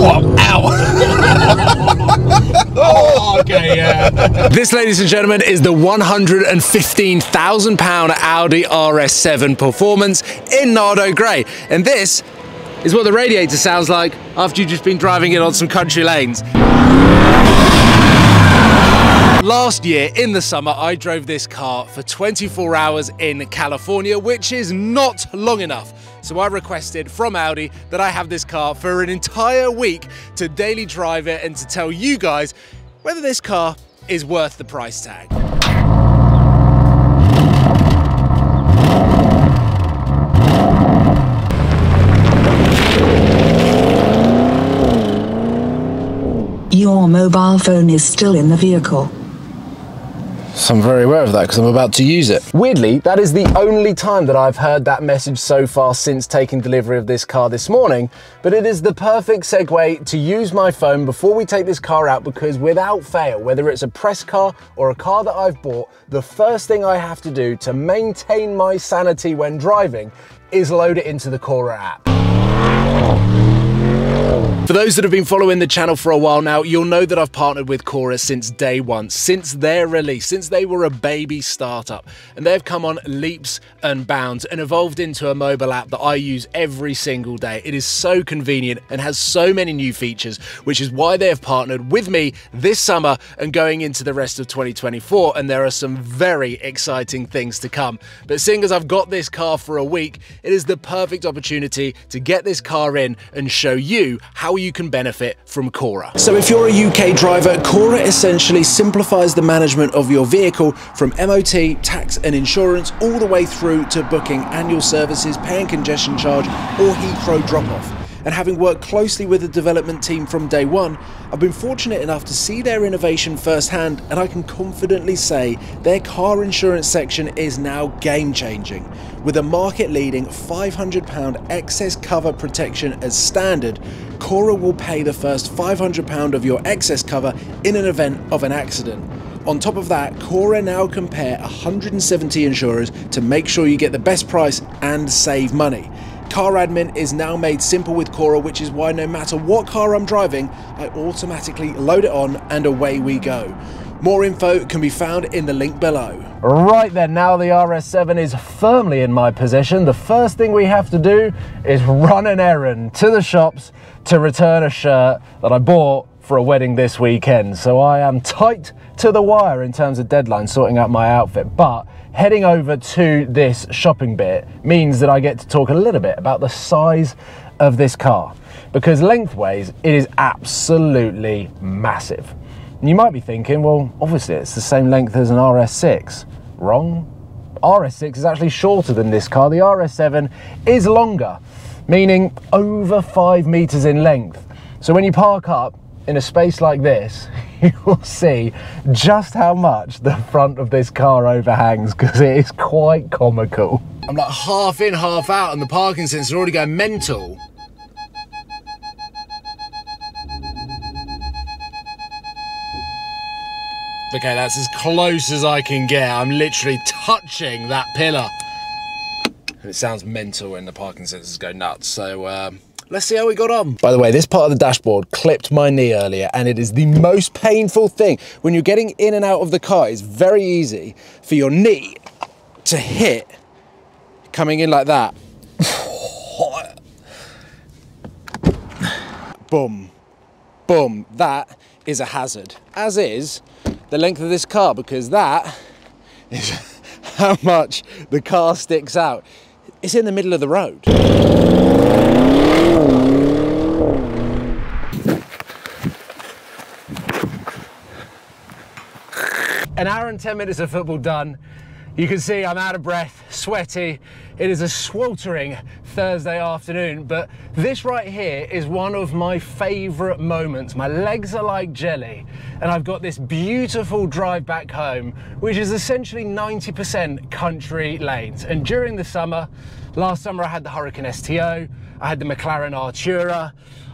What? Ow! Oh, okay, yeah. This, ladies and gentlemen, is the £115,000 Audi RS7 Performance in Nardo Grey. And this is what the radiator sounds like after you've just been driving it on some country lanes. Last year in the summer, I drove this car for 24 hours in California, which is not long enough. So I requested from Audi that I have this car for an entire week to daily drive it and to tell you guys whether this car is worth the price tag. Your mobile phone is still in the vehicle. So I'm very aware of that because I'm about to use it. Weirdly, that is the only time that I've heard that message so far since taking delivery of this car this morning, but it is the perfect segue to use my phone before we take this car out, because without fail, whether it's a press car or a car that I've bought, the first thing I have to do to maintain my sanity when driving is load it into the Cora app. For those that have been following the channel for a while now, you'll know that I've partnered with Cora since day one, since their release, since they were a baby startup. And they've come on leaps and bounds and evolved into a mobile app that I use every single day. It is so convenient and has so many new features, which is why they have partnered with me this summer and going into the rest of 2024. And there are some very exciting things to come. But seeing as I've got this car for a week, it is the perfect opportunity to get this car in and show you how you can benefit from Cora. So if you're a UK driver, Cora essentially simplifies the management of your vehicle from MOT, tax and insurance, all the way through to booking annual services, paying congestion charge or Heathrow drop-off. And having worked closely with the development team from day one, I've been fortunate enough to see their innovation firsthand, and I can confidently say their car insurance section is now game-changing. With a market-leading £500 excess cover protection as standard, Cora will pay the first £500 of your excess cover in an event of an accident. On top of that, Cora now compare 170 insurers to make sure you get the best price and save money. Car admin is now made simple with Cora, which is why no matter what car I'm driving, I automatically load it on and away we go. More info can be found in the link below. Right then, now the RS7 is firmly in my possession, the first thing we have to do is run an errand to the shops to return a shirt that I bought for a wedding this weekend. So I am tight to the wire in terms of deadline sorting out my outfit, but heading over to this shopping bit means that I get to talk a little bit about the size of this car, because lengthways it is absolutely massive. And you might be thinking, well, obviously it's the same length as an RS6. Wrong. RS6 is actually shorter than this car. The RS7 is longer, meaning over 5 meters in length. So when you park up in a space like this, you will see just how much the front of this car overhangs, because it is quite comical. I'm like half in, half out, and the parking sensor already going mental. Okay, that's as close as I can get. I'm literally touching that pillar. And it sounds mental when the parking sensors go nuts. So let's see how we got on. By the way, this part of the dashboard clipped my knee earlier, and it is the most painful thing. When you're getting in and out of the car, it's very easy for your knee to hit coming in like that. Boom, boom. That is a hazard, as is the length of this car, because that is how much the car sticks out. It's in the middle of the road. An hour and 10 minutes of football done. You can see I'm out of breath, sweaty. It is a sweltering Thursday afternoon, but this right here is one of my favorite moments. My legs are like jelly, and I've got this beautiful drive back home, which is essentially 90% country lanes. And during the summer, last summer I had the Hurricane STO, I had the McLaren Artura,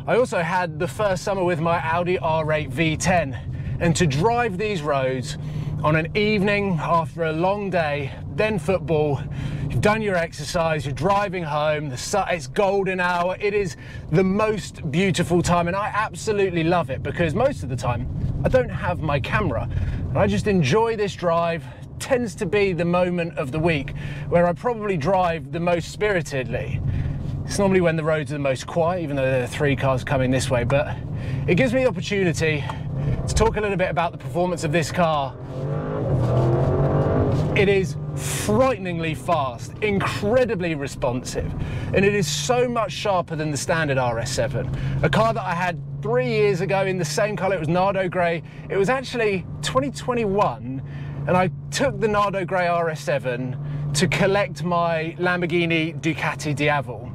I also had the first summer with my Audi R8 V10. And to drive these roads on an evening after a long day, then football, you've done your exercise, you're driving home, it's golden hour, it is the most beautiful time, and I absolutely love it because most of the time I don't have my camera and I just enjoy this drive. Tends to be the moment of the week where I probably drive the most spiritedly. It's normally when the roads are the most quiet, even though there are 3 cars coming this way, but it gives me the opportunity to talk a little bit about the performance of this car. It is frighteningly fast, incredibly responsive, and it is so much sharper than the standard RS7. A car that I had 3 years ago in the same colour, it was Nardo Grey. It was actually 2021, and I took the Nardo Grey RS7 to collect my Lamborghini Ducati Diavel.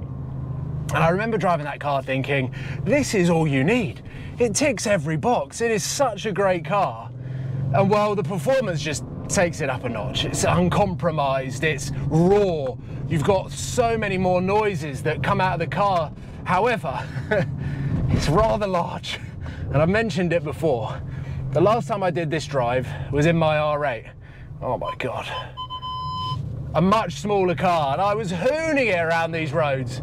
And I remember driving that car thinking, this is all you need. It ticks every box. It is such a great car. And well, the performance just takes it up a notch. It's uncompromised, it's raw. You've got so many more noises that come out of the car. However, it's rather large. And I've mentioned it before. The last time I did this drive was in my R8. Oh my God. A much smaller car, and I was hooning it around these roads.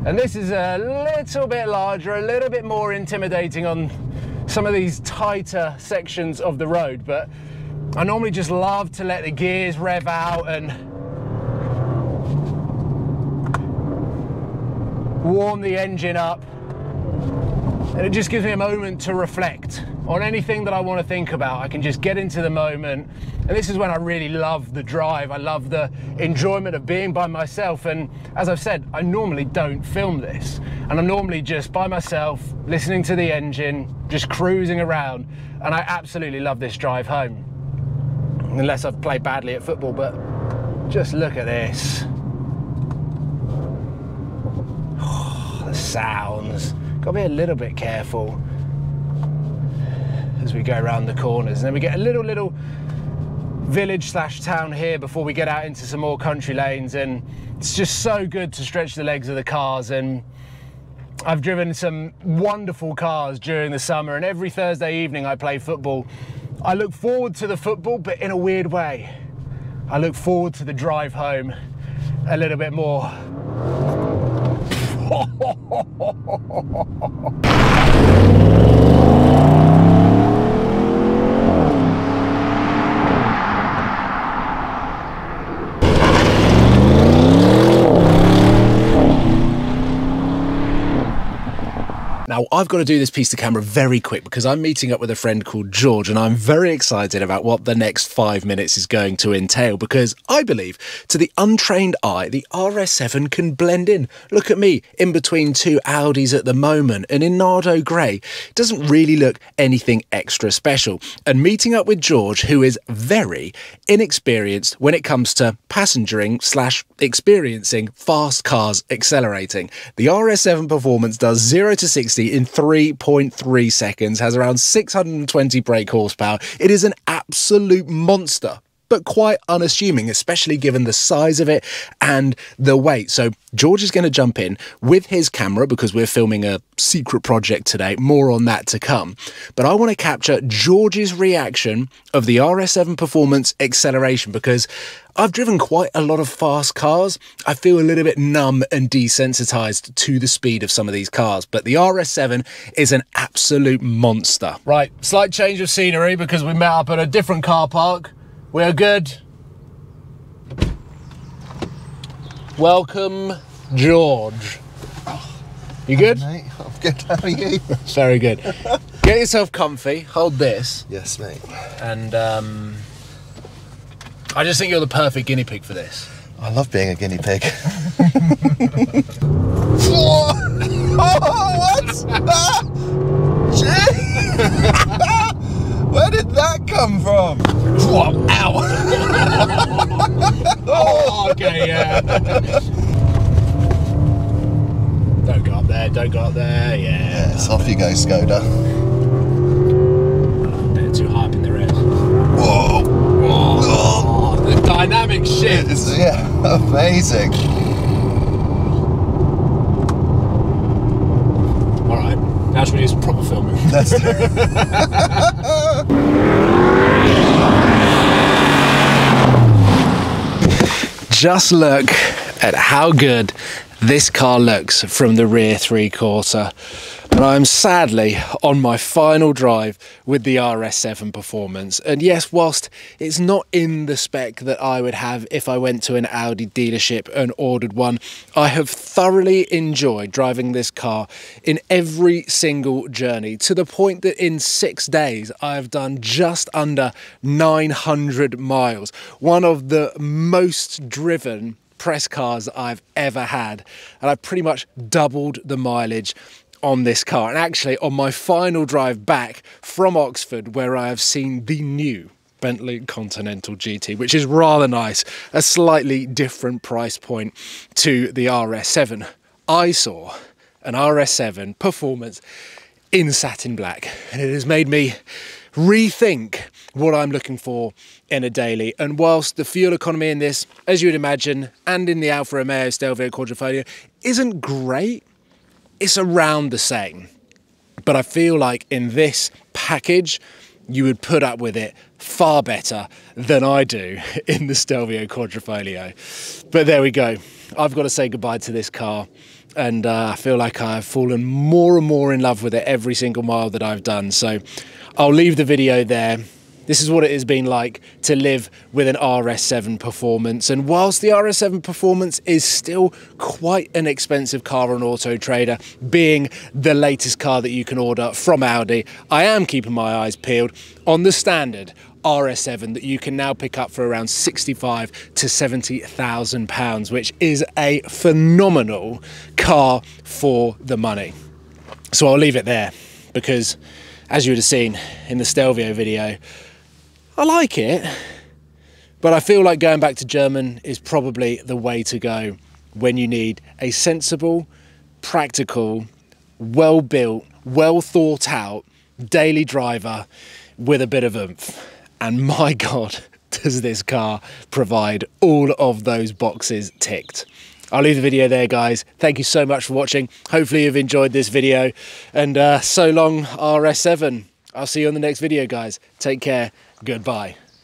And this is a little bit larger, a little bit more intimidating on some of these tighter sections of the road, but I normally just love to let the gears rev out and warm the engine up, and it just gives me a moment to reflect on anything that I want to think about. I can just get into the moment, and this is when I really love the drive. I love the enjoyment of being by myself, and as I've said, I normally don't film this, and I'm normally just by myself, listening to the engine, just cruising around, and I absolutely love this drive home. Unless I've played badly at football, but just look at this. Oh, the sounds. Gotta be a little bit careful as we go around the corners, and then we get a little village slash town here before we get out into some more country lanes, and it's just so good to stretch the legs of the cars. And I've driven some wonderful cars during the summer, and every Thursday evening I play football. I look forward to the football, but in a weird way. I look forward to the drive home a little bit more. Now, I've got to do this piece to camera very quick because I'm meeting up with a friend called George, and I'm very excited about what the next 5 minutes is going to entail, because I believe to the untrained eye, the RS7 can blend in. Look at me in between 2 Audis at the moment, and in Nardo Grey, it doesn't really look anything extra special. And meeting up with George, who is very inexperienced when it comes to passengering slash experiencing fast cars accelerating. The RS7 performance does 0 to 60 in 3.3 seconds, has around 620 brake horsepower. It is an absolute monster, but quite unassuming, especially given the size of it and the weight. So George is going to jump in with his camera because we're filming a secret project today. More on that to come. But I want to capture George's reaction of the RS7 performance acceleration, because I've driven quite a lot of fast cars. I feel a little bit numb and desensitized to the speed of some of these cars, but the RS7 is an absolute monster. Right, slight change of scenery because we met up at a different car park. We're good. Welcome, George. You good? Mate, I'm good. How are you? Very good. Get yourself comfy. Hold this. Yes, mate. And I just think you're the perfect guinea pig for this. I love being a guinea pig. Oh, what? Where did that come from? Whoa, ow! Oh, okay, yeah. Don't go up there, don't go up there, yeah. Yes, off you go, Skoda. A bit too high up in the red. Whoa. Oh, the dynamic shift. Yeah, amazing. Alright, now should we do some proper filming. Let's do it. Just look at how good this car looks from the rear three-quarter. And I'm sadly on my final drive with the RS7 Performance. And yes, whilst it's not in the spec that I would have if I went to an Audi dealership and ordered one, I have thoroughly enjoyed driving this car in every single journey, to the point that in 6 days I have done just under 900 miles. One of the most driven press cars I've ever had, and I pretty much doubled the mileage on this car. And actually on my final drive back from Oxford, where I have seen the new Bentley Continental GT, which is rather nice, a slightly different price point to the RS7, I saw an RS7 Performance in satin black, and it has made me rethink what I'm looking for in a daily. And whilst the fuel economy in this, as you would imagine, and in the Alfa Romeo Stelvio Quadrifoglio isn't great, it's around the same. But I feel like in this package, you would put up with it far better than I do in the Stelvio Quadrifoglio. But there we go. I've got to say goodbye to this car, and I feel like I've fallen more and more in love with it every single mile that I've done. So I'll leave the video there. This is what it has been like to live with an RS7 Performance. And whilst the RS7 Performance is still quite an expensive car on Auto Trader, being the latest car that you can order from Audi, I am keeping my eyes peeled on the standard RS7 that you can now pick up for around 65 to 70,000 pounds, which is a phenomenal car for the money. So I'll leave it there, because as you would have seen in the Stelvio video, I like it, but I feel like going back to German is probably the way to go when you need a sensible, practical, well-built, well-thought-out daily driver with a bit of oomph. And my God, does this car provide all of those boxes ticked. I'll leave the video there, guys. Thank you so much for watching. Hopefully you've enjoyed this video, and so long RS7. I'll see you on the next video, guys. Take care. Goodbye.